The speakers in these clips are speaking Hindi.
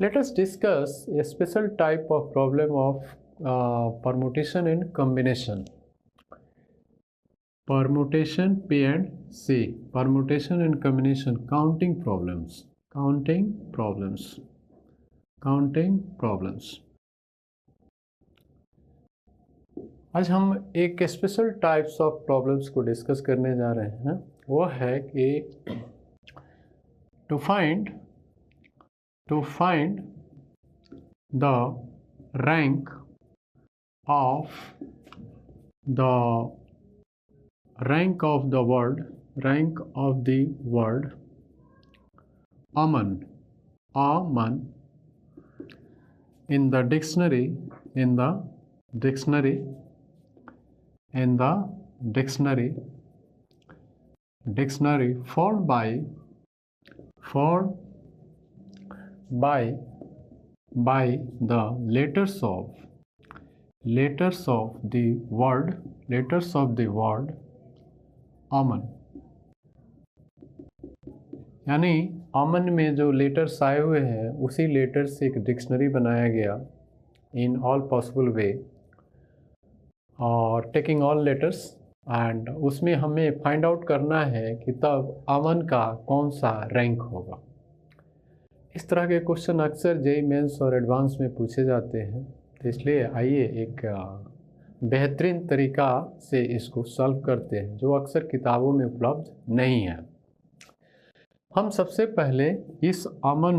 Let us discuss a special type of problem of permutation and combination. Permutation P and C. Permutation and combination. Counting problems. आज हम एक स्पेशल टाइप्स ऑफ प्रॉब्लम्स को डिस्कस करने जा रहे हैं। वो है कि to find the rank of the word Aman in the dictionary formed by the letters of the word अमन। यानी अमन में जो लेटर्स आए हुए हैं उसी लेटर से एक डिक्शनरी बनाया गया इन ऑल पॉसिबल वे और टेकिंग ऑल लेटर्स, एंड उसमें हमें फाइंड आउट करना है कि तब अमन का कौन सा रैंक होगा। इस तरह के क्वेश्चन अक्सर जेईई मेंस और एडवांस में पूछे जाते हैं, तो इसलिए आइए एक बेहतरीन तरीका से इसको सॉल्व करते हैं जो अक्सर किताबों में उपलब्ध नहीं है। हम सबसे पहले इस अमन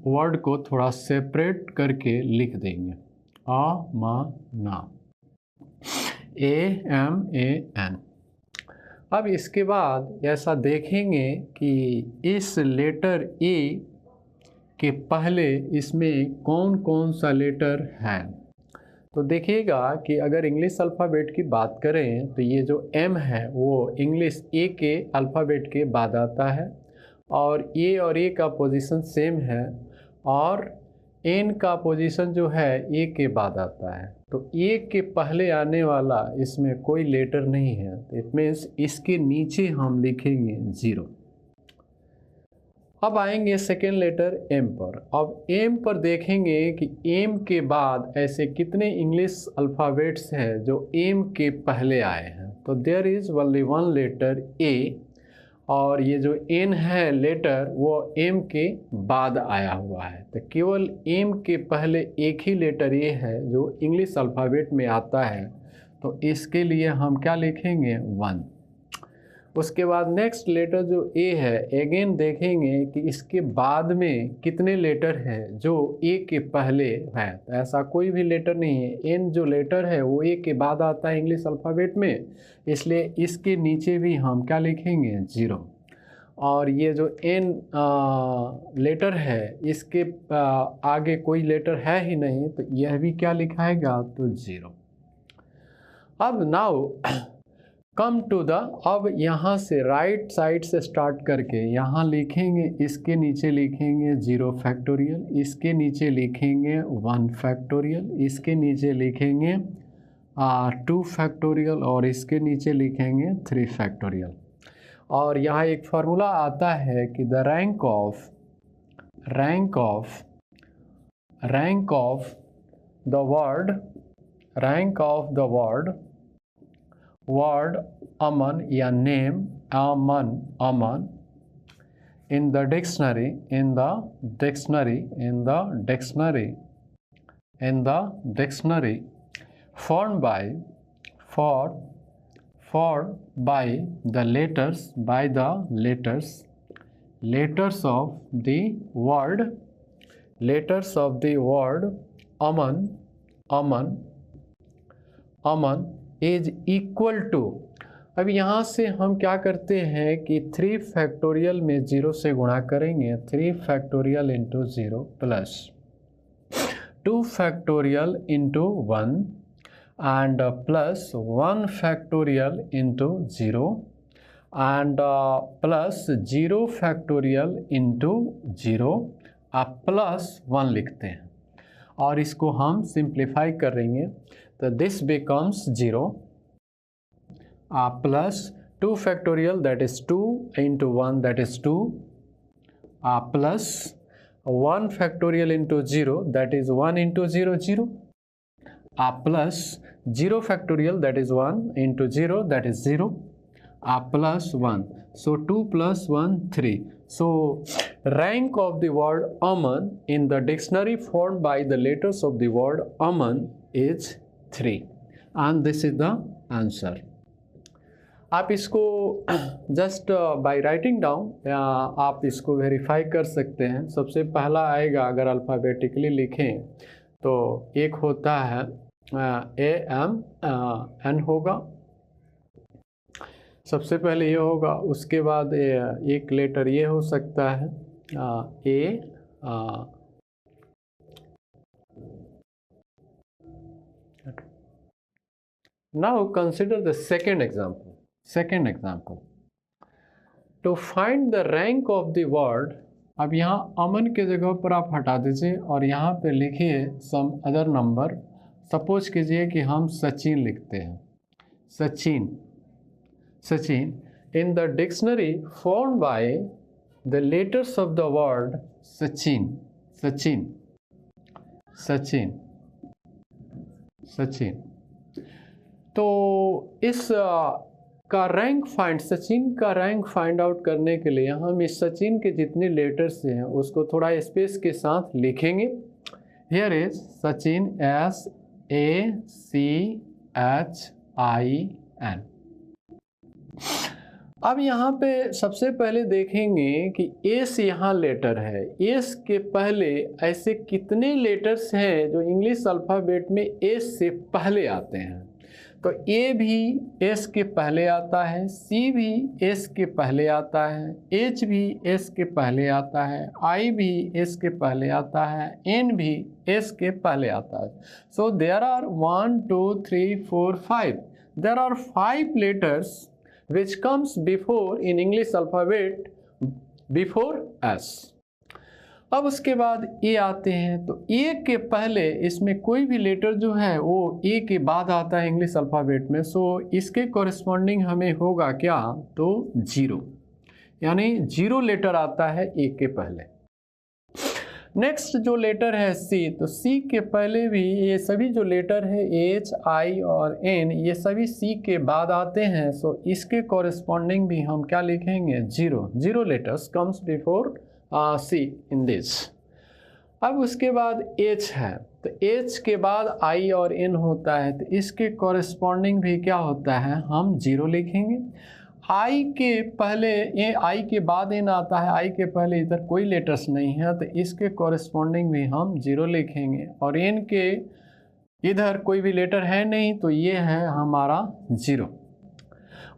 वर्ड को थोड़ा सेपरेट करके लिख देंगे। अमना, AMAN। अब इसके बाद ऐसा देखेंगे कि इस लेटर ए के पहले इसमें कौन कौन सा लेटर है। तो देखिएगा कि अगर इंग्लिश अल्फ़ाबेट की बात करें तो ये जो M है वो इंग्लिश ए के अल्फ़ाबेट के बाद आता है, और ए का पोजीशन सेम है, और एन का पोजीशन जो है ए के बाद आता है। तो ए के पहले आने वाला इसमें कोई लेटर नहीं है, तो इट मीन्स इसके नीचे हम लिखेंगे 0। अब आएंगे सेकेंड लेटर एम पर। अब एम पर देखेंगे कि एम के बाद ऐसे कितने इंग्लिश अल्फ़ाबेट्स हैं जो एम के पहले आए हैं। तो there is only one letter A, और ये जो एन है लेटर वो एम के बाद आया हुआ है। तो केवल एम के पहले एक ही लेटर ए है जो इंग्लिश अल्फ़ाबेट में आता है, तो इसके लिए हम क्या लिखेंगे 1। उसके बाद नेक्स्ट लेटर जो ए है, अगेन देखेंगे कि इसके बाद में कितने लेटर हैं जो ए के पहले है। तो ऐसा कोई भी लेटर नहीं है। एन जो लेटर है वो ए के बाद आता है इंग्लिश अल्फ़ाबेट में, इसलिए इसके नीचे भी हम क्या लिखेंगे 0। और ये जो एन लेटर है इसके आगे कोई लेटर है ही नहीं, तो यह भी क्या लिखाएगा तो 0। अब नाउ कम टू द, अब यहाँ से राइट साइड से स्टार्ट करके यहाँ लिखेंगे, इसके नीचे लिखेंगे 0 फैक्टोरियल, इसके नीचे लिखेंगे 1 फैक्टोरियल, इसके नीचे लिखेंगे 2 फैक्टोरियल, और इसके नीचे लिखेंगे 3 फैक्टोरियल। और यहाँ एक फार्मूला आता है कि the rank of the word Aman या name Aman in the dictionary formed by the letters of the word Aman is equal to. अब यहाँ से हम क्या करते हैं कि 3 फैक्टोरियल में 0 से गुणा करेंगे। 3 factorial into 0 plus 2 factorial into 1 and plus 1 factorial into 0 and plus 0 factorial into 0 आप प्लस 1 लिखते हैं, और इसको हम सिंप्लीफाई करेंगे तो this becomes 0 plus 2 factorial that is 2 into 1 that is 2 plus 1 factorial into 0, that is 1 into 0 0, plus 0 factorial, that is 1 into 0, that is 0, plus 1. So 2 plus 1 3. So rank of the word aman in the dictionary formed by the letters of the word aman is 3, and this is the answer. आप इसको जस्ट बाय राइटिंग डाउन आप इसको वेरीफाई कर सकते हैं। सबसे पहला आएगा, अगर अल्फ़ाबेटिकली लिखें तो एक होता है AMN होगा, सबसे पहले ये होगा, उसके बाद एक लेटर ये हो सकता है A। Now consider the second example. Second example, to find the rank of the word, अब यहाँ अमन के जगह पर आप हटा दीजिए और यहाँ पे लिखिए सम अदर नंबर। सपोज कीजिए कि हम सचिन लिखते हैं, Sachin, Sachin in the dictionary form by the letters of the word Sachin, Sachin, Sachin, Sachin. तो इस का रैंक फाइंड, सचिन का रैंक फाइंड आउट करने के लिए हम इस सचिन के जितने लेटर्स हैं उसको थोड़ा स्पेस के साथ लिखेंगे। Here is Sachin SACHIN। अब यहाँ पे सबसे पहले देखेंगे कि एस यहाँ लेटर है, एस के पहले ऐसे कितने लेटर्स हैं जो इंग्लिश अल्फ़ाबेट में एस से पहले आते हैं। तो ए भी एस के पहले आता है, सी भी एस के पहले आता है, एच भी एस के पहले आता है, आई भी एस के पहले आता है, एन भी एस के पहले आता है। So there are 1 2 3 4 5, there are 5 letters which comes before in English alphabet before S। अब उसके बाद ए आते हैं, तो ए के पहले इसमें कोई भी लेटर जो है वो ए के बाद आता है इंग्लिश अल्फ़ाबेट में। सो इसके कॉरेस्पॉन्डिंग हमें होगा क्या, तो 0, यानी 0 लेटर आता है ए के पहले। नेक्स्ट जो लेटर है सी, तो सी के पहले भी ये सभी जो लेटर है एच आई और एन ये सभी सी के बाद आते हैं। सो इसके कॉरेस्पॉन्डिंग भी हम क्या लिखेंगे, 0, 0 letters comes before C in this. अब उसके बाद एच है, तो एच के बाद आई और एन होता है, तो इसके कॉरेस्पॉन्डिंग भी क्या होता है, हम 0 लिखेंगे। आई के पहले आई के बाद एन आता है, आई के पहले इधर कोई लेटर्स नहीं है, तो इसके कॉरेस्पॉन्डिंग भी हम 0 लिखेंगे। और एन के इधर कोई भी लेटर है नहीं, तो ये है हमारा 0।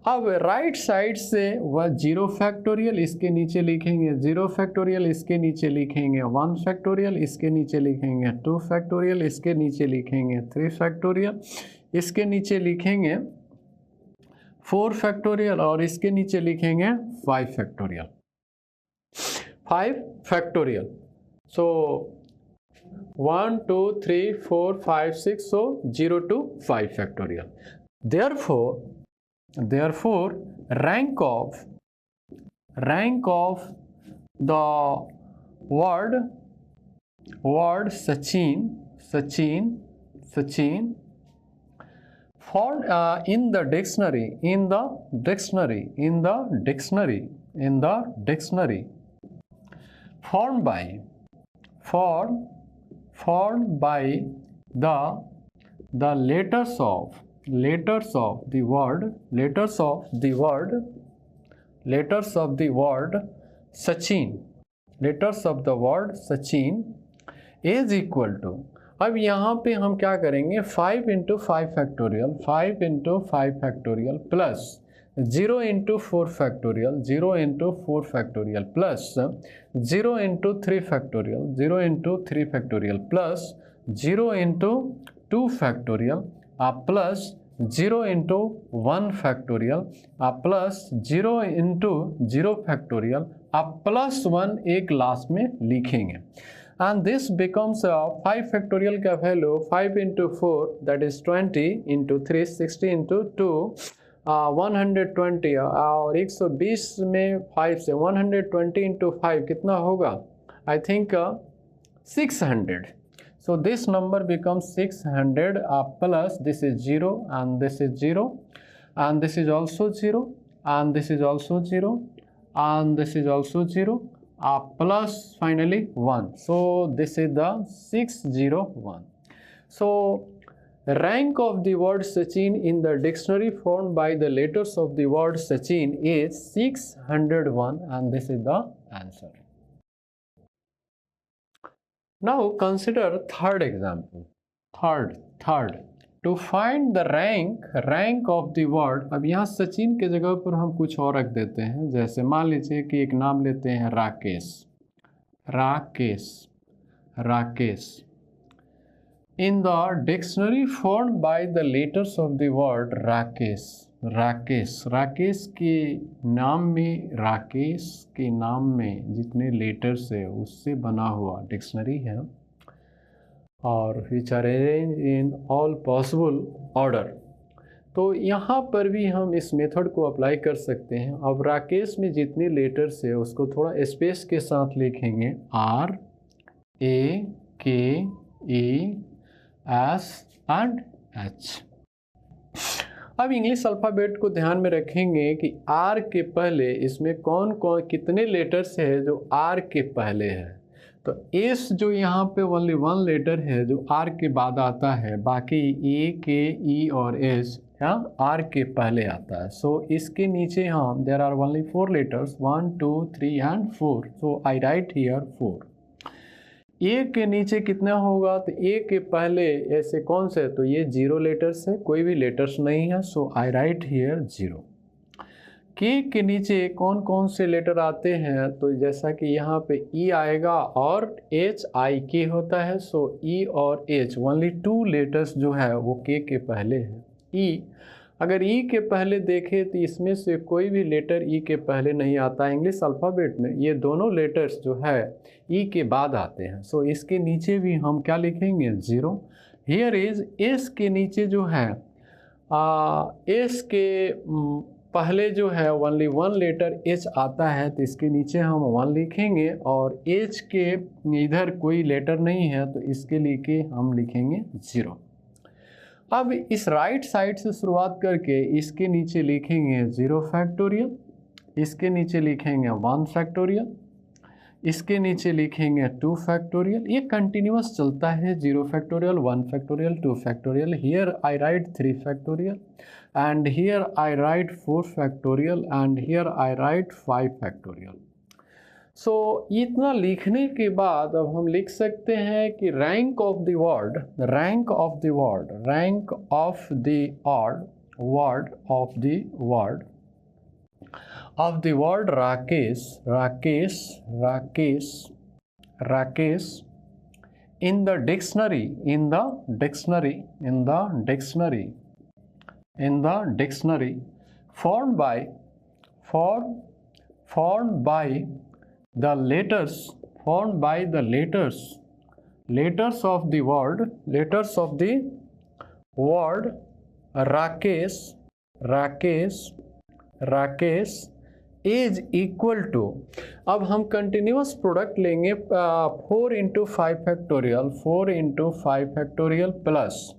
अब राइट साइड से वह 0 फैक्टोरियल इसके नीचे लिखेंगे, 0 फैक्टोरियल इसके नीचे लिखेंगे, 1 फैक्टोरियल इसके नीचे लिखेंगे, 2 फैक्टोरियल इसके नीचे लिखेंगे, 3 फैक्टोरियल इसके नीचे लिखेंगे, 4 फैक्टोरियल और इसके नीचे लिखेंगे 5 factorial, 5 factorial. So 1 2 3 4 5 6, so 0 to 5 factorial. Therefore rank of the word Sachin found in the dictionary formed by the letters of the word Sachin is equal to, अब यहाँ पे हम क्या करेंगे, 5 into 5 factorial, 5 into 5 factorial plus 0 into 4 factorial, 0 into 4 factorial plus 0 into 3 factorial, 0 into 3 factorial plus 0 into 2 factorial plus 0 into 1 factorial plus 0 into 0 factorial plus 1 एक लास्ट में लिखेंगे। And this becomes 5 factorial का value 5 into 4 that is 20 into 3 60 into 2 120 और 120 में 5 से 120 into 5 कितना होगा I think 600. So this number becomes 600 plus this is 0 and this is 0 and this is also 0 and this is also 0 and this is also 0 plus finally 1. So this is the 601. So rank of the word Sachin in the dictionary formed by the letters of the word Sachin is 601 and this is the answer. Now consider third example. Third. To find the rank of the word, अब यहाँ सचिन के जगह पर हम कुछ और रख देते हैं, जैसे मान लीजिए कि एक नाम लेते हैं Rakesh. In the dictionary formed by the letters of the word Rakesh के नाम में जितने लेटर्स है उससे बना हुआ डिक्शनरी है और which are arranged in all possible order. तो यहाँ पर भी हम इस मेथड को अप्लाई कर सकते हैं. अब राकेश में जितने लेटर्स है उसको थोड़ा स्पेस के साथ लिखेंगे RAKES and H. अब इंग्लिश अल्फ़ाबेट को ध्यान में रखेंगे कि आर के पहले इसमें कौन कितने लेटर्स है जो आर के पहले है. तो एस जो यहाँ पे ओनली 1 लेटर है जो आर के बाद आता है, बाकी ए के ई और एस आर के पहले आता है. सो इसके नीचे हम there are only 4 letters 1 2 3 and 4. So I write here 4. A के नीचे कितना होगा, तो ए के पहले ऐसे कौन से, तो ये 0 लेटर्स है, कोई भी लेटर्स नहीं है. सो आई राइट हियर 0. के नीचे कौन कौन से लेटर आते हैं, तो जैसा कि यहाँ पे ई आएगा और HIK होता है. सो ई और H ओनली 2 लेटर्स जो है वो के पहले है. ई अगर ई के पहले देखें तो इसमें से कोई भी लेटर ई के पहले नहीं आता है. इंग्लिश अल्फ़ाबेट में ये दोनों लेटर्स जो है ई के बाद आते हैं. सो इसके नीचे भी हम क्या लिखेंगे 0. हियर इज एस के नीचे जो है एस के पहले जो है ओनली 1 लेटर H आता है, तो इसके नीचे हम 1 लिखेंगे और H के इधर कोई लेटर नहीं है तो इसके लिए हम लिखेंगे 0. अब इस राइट साइड से शुरुआत करके इसके नीचे लिखेंगे 0 फैक्टोरियल, इसके नीचे लिखेंगे 1 फैक्टोरियल, इसके नीचे लिखेंगे 2 फैक्टोरियल. ये कंटिन्यूअस चलता है 0 factorial 1 factorial 2 factorial. Here I right 3 factorial and here I write 4 factorial and here I write 5 factorial. So इतना लिखने के बाद अब हम लिख सकते हैं कि rank of the word Rakesh in the dictionary formed by the letters of the word Rakesh is equal to, अब हम कंटिन्यूअस प्रोडक्ट लेंगे 4 into 5 factorial plus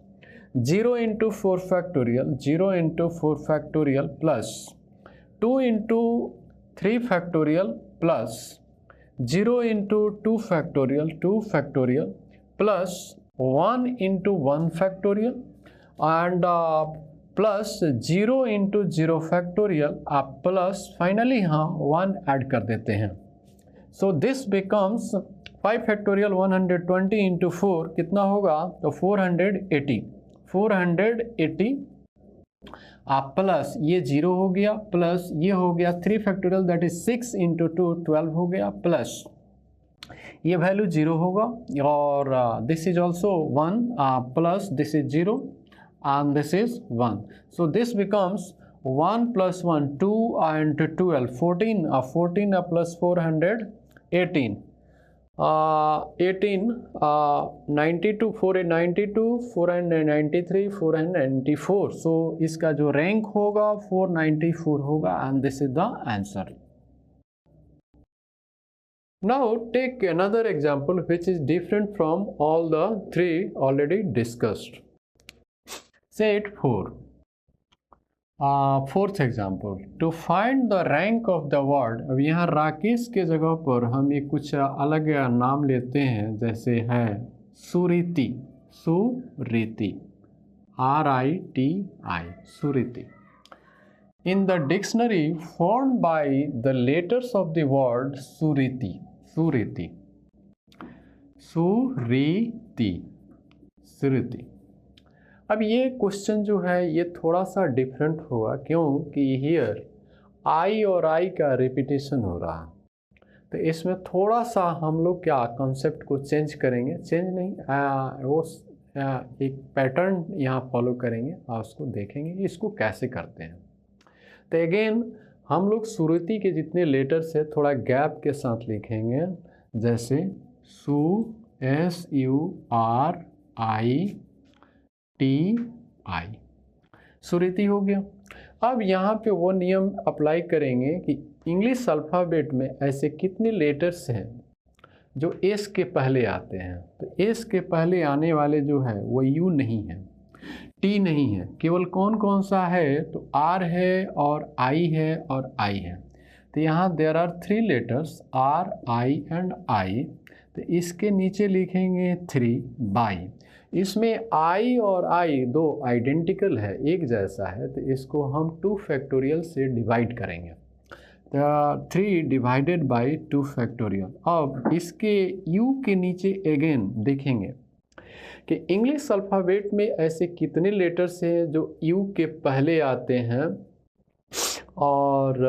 0 into 4 factorial plus 2 into 3 factorial plus 0 into 2 factorial plus 1 into 1 factorial and plus 0 into 0 factorial plus finally हाँ 1 ऐड कर देते हैं. So this becomes 5 factorial 120 into 4 कितना होगा, तो 480 प्लस ये 0 हो गया प्लस ये हो गया 3 फैक्टोरियल दैट इज 6 into 2 12 हो गया प्लस ये वैल्यू 0 होगा और this is also 1 plus this is 0 and this is 1. So this becomes 1 plus 1 2 and 12 14 plus 400 18 92 492 493 494. सो इसका जो रैंक होगा 494 होगा and this is the answer. Now take another example which is different from all the three already discussed. Say it 4. Fourth example, to find the rank of the word. अब यहाँ राकेश के जगह पर हम एक कुछ अलग नाम लेते हैं, जैसे है सुरीति, सुरीति, RITI, सुरीति. In the dictionary formed by the letters of the word suriti, suriti, suriti, suriti. अब ये क्वेश्चन जो है ये थोड़ा सा डिफरेंट होगा, क्योंकि हियर आई और आई का रिपीटेशन हो रहा है, तो इसमें थोड़ा सा हम लोग क्या कॉन्सेप्ट को चेंज करेंगे, चेंज नहीं वो एक पैटर्न यहाँ फॉलो करेंगे और उसको देखेंगे इसको कैसे करते हैं. तो अगेन हम लोग सुरीति के जितने लेटर्स है थोड़ा गैप के साथ लिखेंगे, जैसे SURITI, सुरीति हो गया. अब यहाँ पे वो नियम अप्लाई करेंगे कि इंग्लिश अल्फ़ाबेट में ऐसे कितने लेटर्स हैं जो एस के पहले आते हैं. तो एस के पहले आने वाले जो है वो यू नहीं है, टी नहीं है, केवल कौन कौन सा है, तो आर है और आई है और आई है. तो यहाँ there are 3 letters R, I and I. तो इसके नीचे लिखेंगे 3 बाई. इसमें आई और आई दो आइडेंटिकल है, एक जैसा है, तो इसको हम 2 फैक्टोरियल से डिवाइड करेंगे. तो 3 डिवाइडेड बाई 2 फैक्टोरियल. अब इसके यू के नीचे अगेन देखेंगे कि इंग्लिश अल्फ़ाबेट में ऐसे कितने लेटर्स हैं जो यू के पहले आते हैं और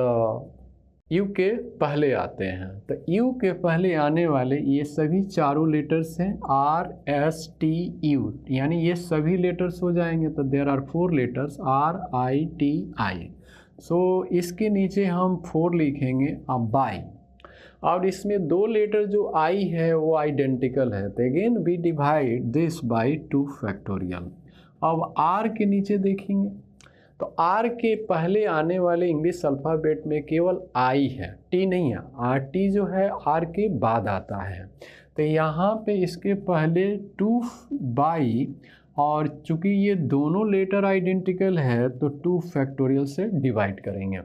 यू के पहले आते हैं. तो यू के पहले आने वाले ये सभी चारों लेटर्स हैं RSTU, यानी ये सभी लेटर्स हो जाएंगे. तो देयर आर 4 लेटर्स RITI. सो इसके नीचे हम 4 लिखेंगे अब बाई. और इसमें 2 लेटर जो आई है वो आइडेंटिकल है, तो again we divide this by 2 factorial. अब आर के नीचे देखेंगे तो आर के पहले आने वाले इंग्लिश अल्फ़ाबेट में केवल आई है, टी नहीं है. आर टी जो है आर के बाद आता है. तो यहाँ पे इसके पहले 2 बाई, और चूँकि ये दोनों लेटर आइडेंटिकल है तो 2 फैक्टोरियल से डिवाइड करेंगे.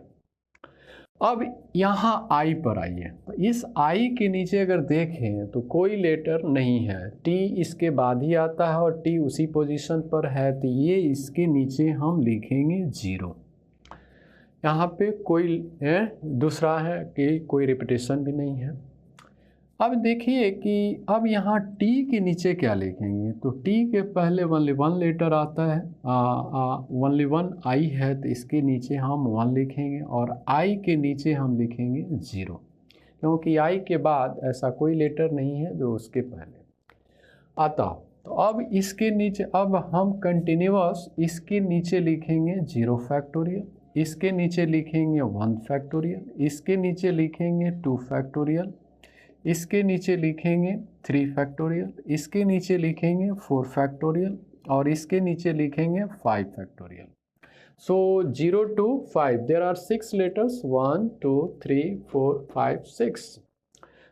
अब यहाँ आई पर आइए. तो इस आई के नीचे अगर देखें तो कोई लेटर नहीं है, टी इसके बाद ही आता है और टी उसी पोजीशन पर है, तो ये इसके नीचे हम लिखेंगे 0. यहाँ पे कोई दूसरा है कि कोई रिपीटेशन भी नहीं है. अब देखिए कि अब यहाँ टी के नीचे क्या लिखेंगे, तो टी के पहले ओनली 1 लेटर आता है, ओनली 1 आई है, तो इसके नीचे हम 1 लिखेंगे और आई के नीचे हम लिखेंगे 0, क्योंकि आई के बाद ऐसा कोई लेटर नहीं है जो उसके पहले आता. तो अब इसके नीचे अब हम कंटिन्यूअस इसके नीचे लिखेंगे 0 फैक्टोरियल, इसके नीचे लिखेंगे 1 फैक्टोरियल, इसके नीचे लिखेंगे 2 फैक्टोरियल, इसके नीचे लिखेंगे 3 फैक्टोरियल, इसके नीचे लिखेंगे 4 फैक्टोरियल और इसके नीचे लिखेंगे 5 factorial. So 0 to 5 there are 6 letters, 1 2 3 4 5 6.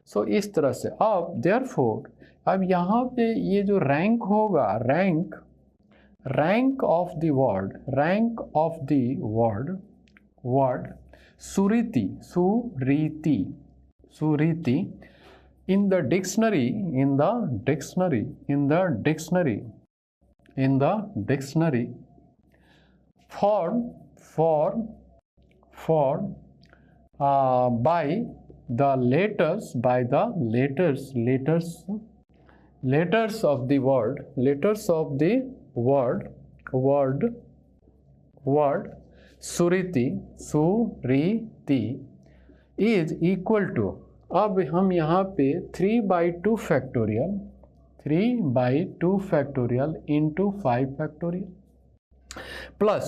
So इस तरह से. अब देयरफॉर अब यहाँ पे ये जो रैंक होगा, rank of the word, rank of the word Suriti, Suriti, Suriti in the dictionary, in the dictionary, in the dictionary, in the dictionary, formed by the letters, by the letters of the word, letters of the word suriti, suriti is equal to. अब हम यहाँ पे 3/2 factorial, 3/2 factorial into 5 factorial plus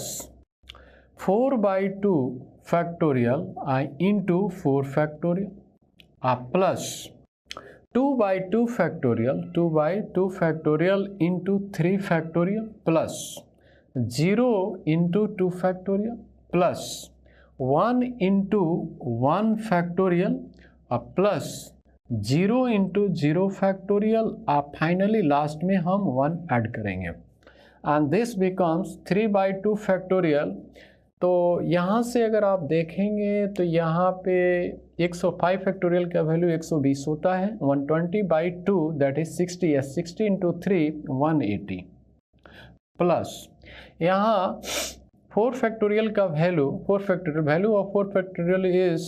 4/2 factorial into 4 factorial plus 2/2 factorial, 2/2 factorial into 3 factorial plus 0 into 2 factorial plus 1 into 1 factorial plus 0 into 0 factorial, आप फाइनली लास्ट में हम 1 ऐड करेंगे एंड दिस बिकम्स 3/2 फैक्टोरियल। तो यहाँ से अगर आप देखेंगे तो यहाँ पे 105 फैक्टोरियल का वैल्यू 120 होता है, 120/2 दैट इज 60, 60 इंटू 3 180, प्लस यहाँ 4 फैक्टोरियल का value, 4 factorial value of 4 factorial is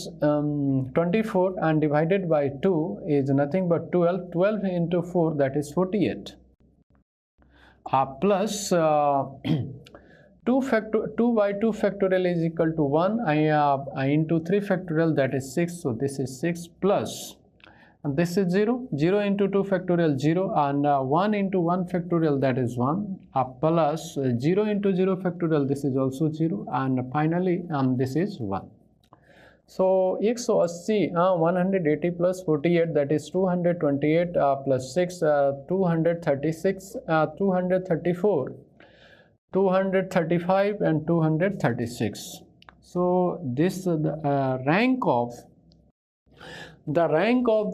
24 and divided by 2 is nothing but 12, 12 into 4 that is 48, plus 2/2 factorial is equal to 1 into 3 factorial that is 6, so this is 6 plus and this is 0, 0 into 2 factorial 0 and 1 into 1 factorial that is 1 plus 0 into 0 factorial this is also 0 and finally this is 1. So 180 180 plus 48 that is 228 plus 6 236 234 235 and 236. So this rank of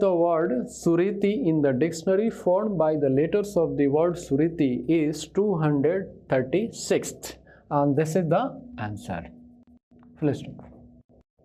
the word Suriti in the dictionary formed by the letters of the word Suriti is 236th and this is the answer. Full stop.